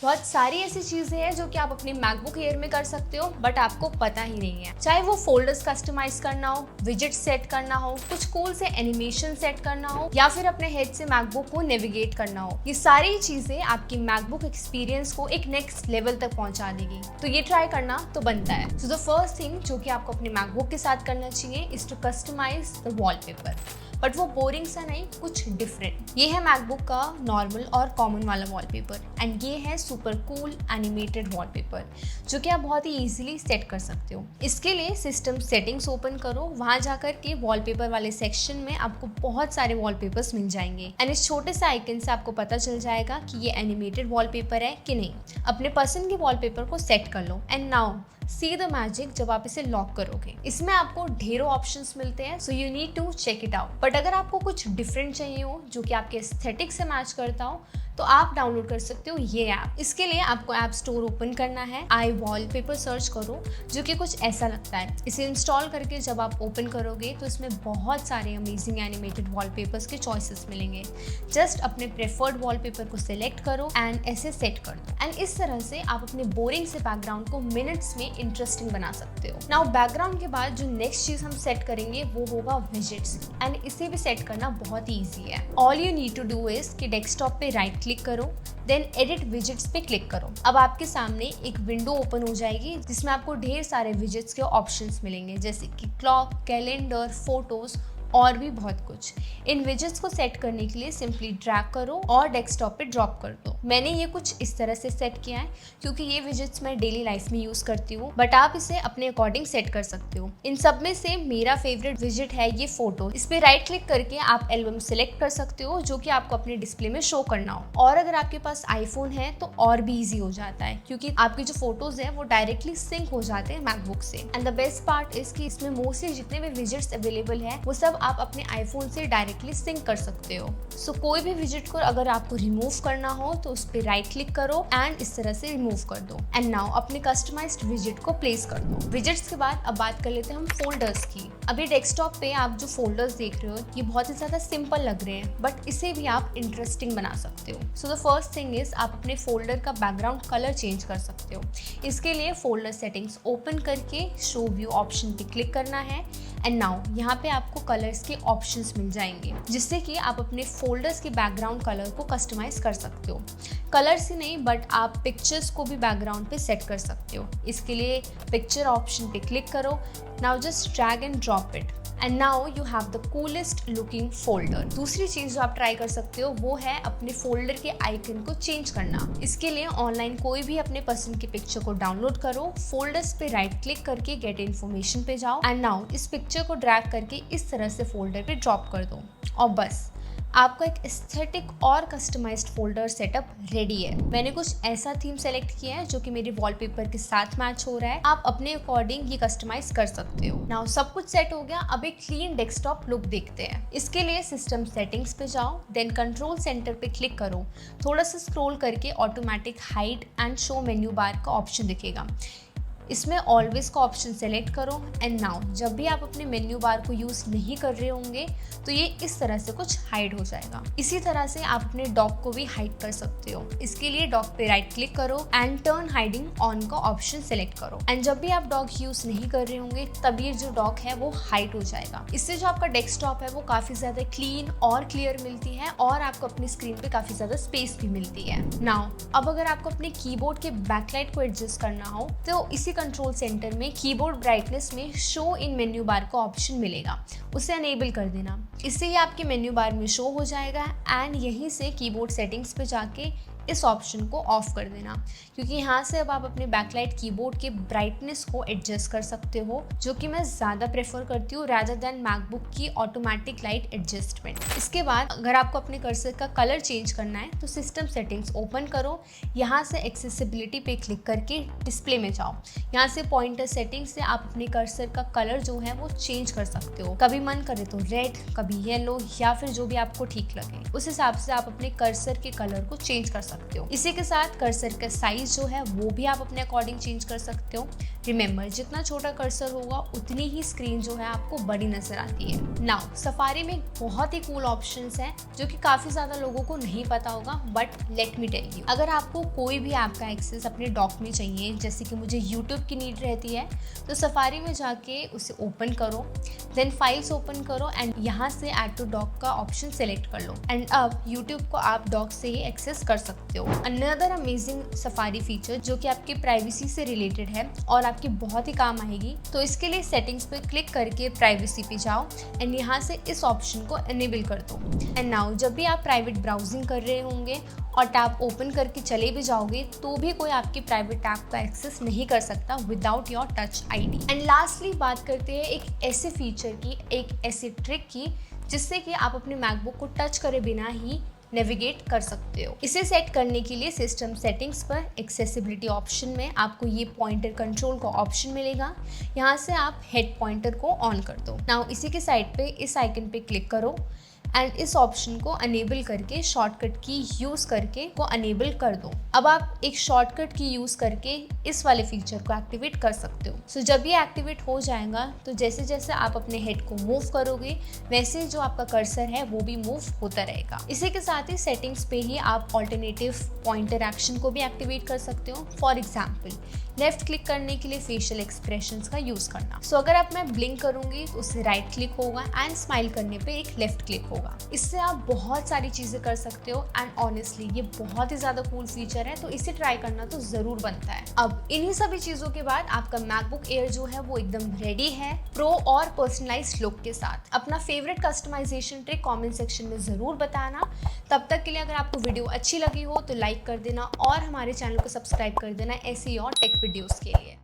बहुत सारी ऐसी चीजें हैं जो कि आप अपनी मैकबुक एयर में कर सकते हो बट आपको पता ही नहीं है। चाहे वो फोल्डर्स कस्टमाइज करना हो, विजेट सेट करना हो, कुछ कूल से एनिमेशन सेट करना हो या फिर अपने हेड से मैकबुक को नेविगेट करना हो, ये सारी चीजें आपकी मैकबुक एक्सपीरियंस को एक नेक्स्ट लेवल तक पहुंचा देगी। तो ये ट्राई करना तो बनता है। सो द फर्स्ट थिंग जो कि आपको अपने मैकबुक के साथ करना चाहिए is to customize the wallpaper. But वो बोरिंग सा नहीं, कुछ डिफरेंट। ये है मैकबुक का नॉर्मल और कॉमन वाला वॉलपेपर एंड ये है सुपर कूल एनिमेटेड वॉलपेपर जो कि आप बहुत ही इजीली सेट कर सकते हो। इसके लिए सिस्टम सेटिंग्स ओपन करो, वहां जाकर के वॉलपेपर वाले सेक्शन में आपको बहुत सारे वॉलपेपर्स मिल जाएंगे एंड इस छोटे से आइकन से आपको पता चल जाएगा कि ये एनिमेटेड वॉलपेपर है कि नहीं। अपने पसंद के वॉलपेपर को सेट कर लो and now see the magic जब आप इसे लॉक करोगे। इसमें आपको ढेरों ऑप्शंस मिलते हैं, so you need to check it out. But अगर आपको कुछ डिफरेंट चाहिए हो जो कि आपके एस्थेटिक से मैच करता हो तो आप डाउनलोड कर सकते हो ये ऐप। इसके लिए आपको ऐप स्टोर ओपन करना है, आई वॉलपेपर सर्च करो जो कि कुछ ऐसा लगता है। इसे इंस्टॉल करके जब आप ओपन करोगे तो इसमें बहुत सारे अमेजिंग एनिमेटेड वॉलपेपर्स के चॉइसेस मिलेंगे। जस्ट अपने प्रेफर्ड वॉलपेपर को सिलेक्ट करो एंड ऐसे सेट कर दो एंड इस तरह से आप अपने बोरिंग से बैकग्राउंड को मिनट्स में इंटरेस्टिंग बना सकते हो। नाउ बैकग्राउंड के बाद जो नेक्स्ट चीज हम सेट करेंगे वो होगा विजेट्स एंड इसे भी सेट करना बहुत ही ईजी है। All you need to do is कि डेस्कटॉप पे राइट क्लिक करो, देन एडिट विजेट्स पे क्लिक करो। अब आपके सामने एक विंडो ओपन हो जाएगी जिसमें आपको ढेर सारे विजेट्स के ऑप्शंस मिलेंगे जैसे कि क्लॉक, कैलेंडर, फोटोज और भी बहुत कुछ। इन विजेट्स को सेट करने के लिए सिंपली ड्रैग करो और डेस्कटॉप पे ड्रॉप कर दो। मैंने ये कुछ इस तरह से सेट किया है क्योंकि ये विजेट्स मैं डेली लाइफ में यूज करती हूँ, बट आप इसे अपने अकॉर्डिंग सेट कर सकते हो। इन सब में से मेरा फेवरेट विजेट है ये फोटो। इस पे राइट क्लिक करके आप एल्बम सिलेक्ट कर सकते हो जो कि आपको अपने डिस्प्ले में शो करना हो। और अगर आपके पास आईफोन है तो और भी ईजी हो जाता है क्योंकि आपकी जो फोटोज है वो डायरेक्टली सिंक हो जाते हैं मैकबुक से। And the best part is कि इसमें मोस्टली जितने भी विजेट्स अवेलेबल है वो सब आप अपने आईफोन से डायरेक्टली सिंक कर सकते हो। सो कोई भी विजेट को अगर आपको रिमूव करना हो तो उस पर राइट क्लिक करो एंड इस तरह से रिमूव कर दो एंड नाउ अपने कस्टमाइज्ड विजेट को प्लेस कर दो। विजेट्स के बाद अब बात कर लेते हैं हम फोल्डर्स की। अभी डेस्कटॉप पे आप जो फोल्डर्स देख रहे हो ये बहुत ही ज्यादा सिंपल लग रहे हैं बट इसे भी आप इंटरेस्टिंग बना सकते हो। So the first thing is आप अपने फोल्डर का बैकग्राउंड कलर चेंज कर सकते हो। इसके लिए फोल्डर सेटिंग्स ओपन करके शो व्यू ऑप्शन पे क्लिक करना है एंड नाउ यहाँ पे आपको कलर्स के ऑप्शंस मिल जाएंगे जिससे कि आप अपने फोल्डर्स के बैकग्राउंड कलर को कस्टमाइज कर सकते हो। कलर्स ही नहीं बट आप पिक्चर्स को भी बैकग्राउंड पे सेट कर सकते हो। इसके लिए पिक्चर ऑप्शन पे क्लिक करो, now just drag and drop it and now you have the coolest looking folder. दूसरी चीज जो आप ट्राई कर सकते हो वो है अपने फोल्डर के आइकन को चेंज करना। इसके लिए ऑनलाइन कोई भी अपने पसंद की पिक्चर को डाउनलोड करो, फोल्डर्स पे राइट क्लिक करके गेट इन्फॉर्मेशन पे जाओ एंड नाउ इस पिक्चर को ड्रैग करके इस तरह से फोल्डर पे ड्रॉप कर दो और बस आपका एक एस्थेटिक और कस्टमाइज्ड फोल्डर सेटअप रेडी है। मैंने कुछ ऐसा थीम सेलेक्ट किया है जो कि मेरे वॉलपेपर के साथ मैच हो रहा है। आप अपने अकॉर्डिंग ये कस्टमाइज कर सकते हो। नाउ सब कुछ सेट हो गया, अब एक क्लीन डेस्कटॉप लुक देखते हैं। इसके लिए सिस्टम सेटिंग्स पे जाओ, देन कंट्रोल सेंटर पे क्लिक करो। थोड़ा सा स्क्रॉल करके automatic hide and show menu bar का ऑप्शन दिखेगा। इसमें ऑलवेज का ऑप्शन सेलेक्ट करो एंड नाउ जब भी आप अपने मेन्यू बार को यूज नहीं कर रहे होंगे तो ये इस तरह से कुछ हाइड हो जाएगा। इसी तरह से आप अपने डॉक को भी हाइड कर सकते हो। इसके लिए डॉक पे राइट क्लिक करो एंड टर्न हाइडिंग ऑन का ऑप्शन सेलेक्ट करो एंड जब भी आप डॉक यूज नहीं कर रहे होंगे तब ये जो डॉक है वो हाइड हो जाएगा। इससे जो आपका डेस्कटॉप है वो काफी ज्यादा क्लीन और क्लियर मिलती है और आपको अपनी स्क्रीन पे काफी ज्यादा स्पेस भी मिलती है। नाउ अब अगर आपको अपने कीबोर्ड के बैकलाइट को एडजस्ट करना हो तो इसी कंट्रोल सेंटर में कीबोर्ड ब्राइटनेस में शो इन मेन्यू बार का ऑप्शन मिलेगा, उसे अनेबल कर देना। इससे ही आपके मेन्यू बार में शो हो जाएगा एंड यहीं से कीबोर्ड सेटिंग्स पे जाके इस ऑप्शन को ऑफ कर देना क्योंकि यहाँ से अब आप अपने बैकलाइट कीबोर्ड के ब्राइटनेस को एडजस्ट कर सकते हो जो कि मैं ज़्यादा प्रेफर करती हूँ रादर देन मैकबुक की ऑटोमेटिक लाइट एडजस्टमेंट। इसके बाद अगर आपको अपने कर्सर का कलर चेंज करना है तो सिस्टम सेटिंग्स ओपन करो, यहाँ से एक्सेसिबिलिटी पे क्लिक करके डिस्प्ले में जाओ। यहाँ से पॉइंटर सेटिंग से आप अपने कर्सर का कलर जो है वो चेंज कर सकते हो। कभी मन करे तो रेड, कभी येलो या फिर जो भी आपको ठीक लगे उस हिसाब से आप अपने कर्सर के कलर को चेंज कर सकते हो। सकते हो। इसी के साथ कर्सर का साइज जो है वो भी आप अपने अकॉर्डिंग चेंज कर सकते हो। रिमेंबर, जितना छोटा कर्सर होगा उतनी ही स्क्रीन जो है आपको बड़ी नजर आती है। नाउ सफारी में बहुत ही कूल ऑप्शंस हैं जो कि काफी ज्यादा लोगों को नहीं पता होगा, but let me tell you. अगर आपको कोई भी ऐप का एक्सेस अपने डॉक में चाहिए, जैसे कि मुझे यूट्यूब की नीड रहती है, तो सफारी में जाके उसे ओपन करो, देन फाइल्स ओपन करो एंड यहाँ से ऐड टू डॉक का ऑप्शन सेलेक्ट कर लो एंड अब यूट्यूब को आप डॉक से ही एक्सेस कर सकते हो। अनदर अमेजिंग सफारी फीचर जो कि आपकी प्राइवेसी से रिलेटेड है और आपकी बहुत ही काम आएगी, तो इसके लिए सेटिंग्स पे क्लिक करके प्राइवेसी पे जाओ एंड यहाँ से इस ऑप्शन को एनेबल कर दो। एंड नाउ जब भी आप प्राइवेट ब्राउजिंग कर रहे होंगे और टैब ओपन करके चले भी जाओगे तो भी कोई आपकी प्राइवेट टैब का एक्सेस नहीं कर सकता without your touch ID. And lastly बात करते हैं एक ऐसे फीचर की, एक ऐसी ट्रिक की जिससे कि आप अपने मैकबुक को टच करे बिना ही नेविगेट कर सकते हो। इसे सेट करने के लिए सिस्टम सेटिंग्स पर एक्सेसिबिलिटी ऑप्शन में आपको ये पॉइंटर कंट्रोल का ऑप्शन मिलेगा। यहाँ से आप हेड पॉइंटर को ऑन कर दो। नाउ इसी के साइड पे इस आइकन पे क्लिक करो एंड इस ऑप्शन को अनेबल करके शॉर्टकट की यूज करके को अनेबल कर दो। अब आप एक शॉर्टकट की यूज करके इस वाले फीचर को एक्टिवेट कर सकते हो। सो जब ये एक्टिवेट हो जाएगा तो जैसे जैसे आप अपने हेड को मूव करोगे वैसे जो आपका कर्सर है वो भी मूव होता रहेगा। इसी के साथ ही सेटिंग्स पे ही आप ऑल्टरनेटिव पॉइंटर एक्शन को भी एक्टिवेट कर सकते हो। फॉर एग्जाम्पल, लेफ्ट क्लिक करने के लिए फेशियल एक्सप्रेशंस का यूज करना। सो अगर आप मैं ब्लिंक करूंगी तो उससे राइट क्लिक होगा एंड स्माइल करने पे एक लेफ्ट क्लिक होगा। इससे आप बहुत सारी चीजें कर सकते हो एंड ऑनेस्टली ये बहुत ही ज्यादा कूल फीचर है, तो इसे ट्राई करना तो जरूर बनता है। अब इन्हीं सभी चीजों के बाद आपका मैकबुक एयर जो है वो एकदम रेडी है प्रो और पर्सनलाइज्ड लुक के साथ। अपना favourite customization trick comment section में जरूर बताना। तब तक के लिए अगर आपको वीडियो अच्छी लगी हो तो लाइक कर देना और हमारे चैनल को सब्सक्राइब कर देना ऐसी और टेक वीडियोस के लिए।